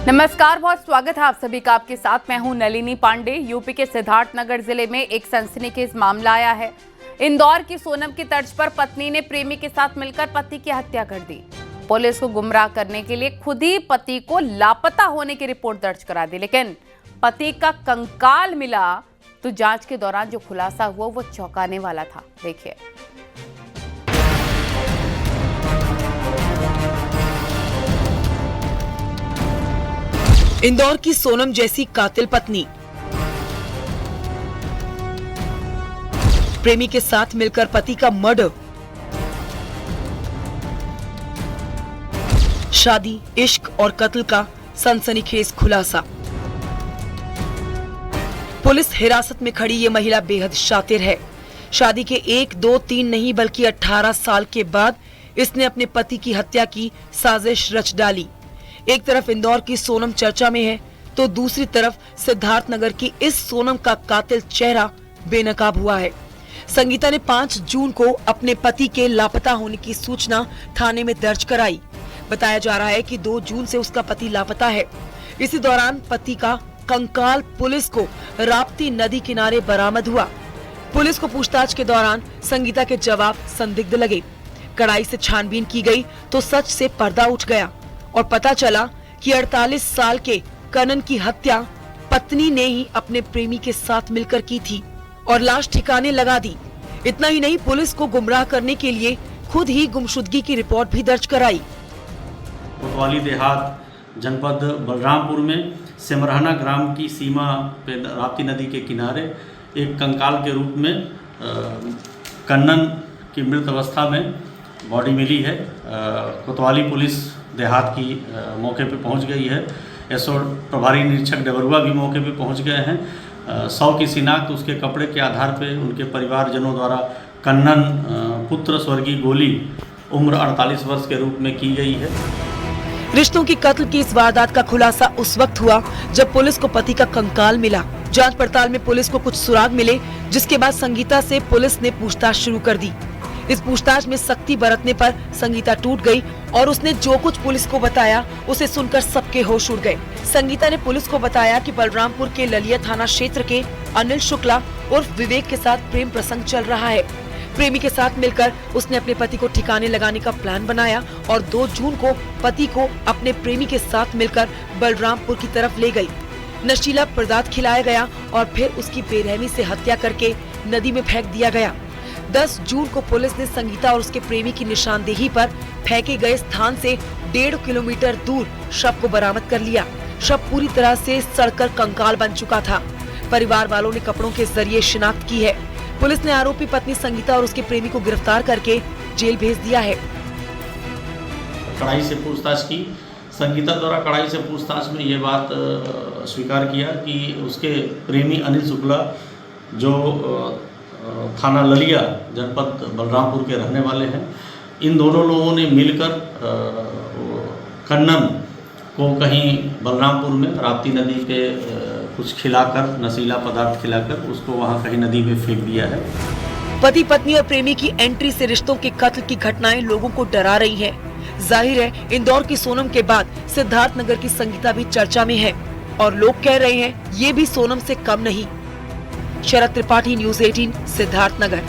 नमस्कार, बहुत स्वागत है आप सभी का। आपके साथ मैं हूं नलिनी पांडे। यूपी के सिद्धार्थनगर जिले में एक सनसनीखेज मामला आया है। इंदौर की सोनम की तर्ज पर पत्नी ने प्रेमी के साथ मिलकर पति की हत्या कर दी। पुलिस को गुमराह करने के लिए खुद ही पति को लापता होने की रिपोर्ट दर्ज करा दी, लेकिन पति का कंकाल मिला तो जांच के दौरान जो खुलासा हुआ वो चौंकाने वाला था। देखिए। इंदौर की सोनम जैसी कातिल पत्नी, प्रेमी के साथ मिलकर पति का मर्डर, शादी, इश्क और कत्ल का सनसनीखेज खुलासा। पुलिस हिरासत में खड़ी ये महिला बेहद शातिर है। शादी के 1, 2, 3 नहीं बल्कि 18 साल के बाद इसने अपने पति की हत्या की साजिश रच डाली। एक तरफ इंदौर की सोनम चर्चा में है तो दूसरी तरफ सिद्धार्थनगर की इस सोनम का कातिल चेहरा बेनकाब हुआ है। संगीता ने 5 जून को अपने पति के लापता होने की सूचना थाने में दर्ज कराई। बताया जा रहा है कि 2 जून से उसका पति लापता है। इसी दौरान पति का कंकाल पुलिस को राप्ती नदी किनारे बरामद हुआ। पुलिस को पूछताछ के दौरान संगीता के जवाब संदिग्ध लगे। कड़ाई से छानबीन की गई तो सच से पर्दा उठ गया और पता चला कि 48 साल के कनन की हत्या पत्नी ने ही अपने प्रेमी के साथ मिलकर की थी और लाश ठिकाने लगा दी। इतना ही नहीं, पुलिस को गुमराह करने के लिए खुद ही गुमशुदगी की रिपोर्ट भी दर्ज कराई। कोतवाली देहात जनपद बलरामपुर में सिमरहना ग्राम की सीमा पे राप्ती नदी के किनारे एक कंकाल के रूप में कन्नन की मृत अवस्था में बॉडी मिली है। कोतवाली पुलिस देहात की मौके पे पहुंच गई है। एसओ प्रभारी निरीक्षक डबरुआ भी मौके पे पहुंच गए हैं। 100 की शिनाख्त उसके कपड़े के आधार पे उनके परिवारजनों द्वारा कन्नन पुत्र स्वर्गीय गोली उम्र 48 वर्ष के रूप में की गई है। रिश्तों की कत्ल की इस वारदात का खुलासा उस वक्त हुआ जब पुलिस को पति का कंकाल मिला। जांच पड़ताल में पुलिस को कुछ सुराग मिले, जिसके बाद संगीता से पुलिस ने पूछताछ शुरू कर दी। इस पूछताछ में सख्ती बरतने पर संगीता टूट गई और उसने जो कुछ पुलिस को बताया उसे सुनकर सबके होश उड़ गए। संगीता ने पुलिस को बताया कि बलरामपुर के ललिया थाना क्षेत्र के अनिल शुक्ला उर्फ विवेक के साथ प्रेम प्रसंग चल रहा है। प्रेमी के साथ मिलकर उसने अपने पति को ठिकाने लगाने का प्लान बनाया और 2 जून को पति को अपने प्रेमी के साथ मिलकर बलरामपुर की तरफ ले गई। नशीला पदार्थ खिलाया गया और फिर उसकी बेरहमी से हत्या करके नदी में फेंक दिया गया। 10 जून को पुलिस ने संगीता और उसके प्रेमी की निशानदेही पर फेंके गए स्थान से 1.5 किलोमीटर दूर शव को बरामद कर लिया। शव पूरी तरह से सड़कर कंकाल बन चुका था। परिवार वालों ने कपड़ों के जरिए शिनाख्त की है। पुलिस ने आरोपी पत्नी संगीता और उसके प्रेमी को गिरफ्तार करके जेल भेज दिया है। कड़ाई से पूछताछ की। संगीता द्वारा कड़ाई से पूछताछ में ये बात स्वीकार किया कि उसके प्रेमी अनिल शुक्ला जो थाना ललिया जनपद बलरामपुर के रहने वाले हैं, इन दोनों लोगों ने मिलकर कन्नन को कहीं बलरामपुर में राप्ती नदी पे कुछ खिलाकर, नशीला पदार्थ खिलाकर उसको वहां कहीं नदी में फेंक दिया है। पति पत्नी और प्रेमी की एंट्री से रिश्तों के कत्ल की घटनाएं लोगों को डरा रही हैं। जाहिर है इंदौर की सोनम के बाद सिद्धार्थनगर की संगीता भी चर्चा में है और लोग कह रहे हैं ये भी सोनम से कम नहीं। शरद त्रिपाठी, न्यूज़ 18, सिद्धार्थनगर।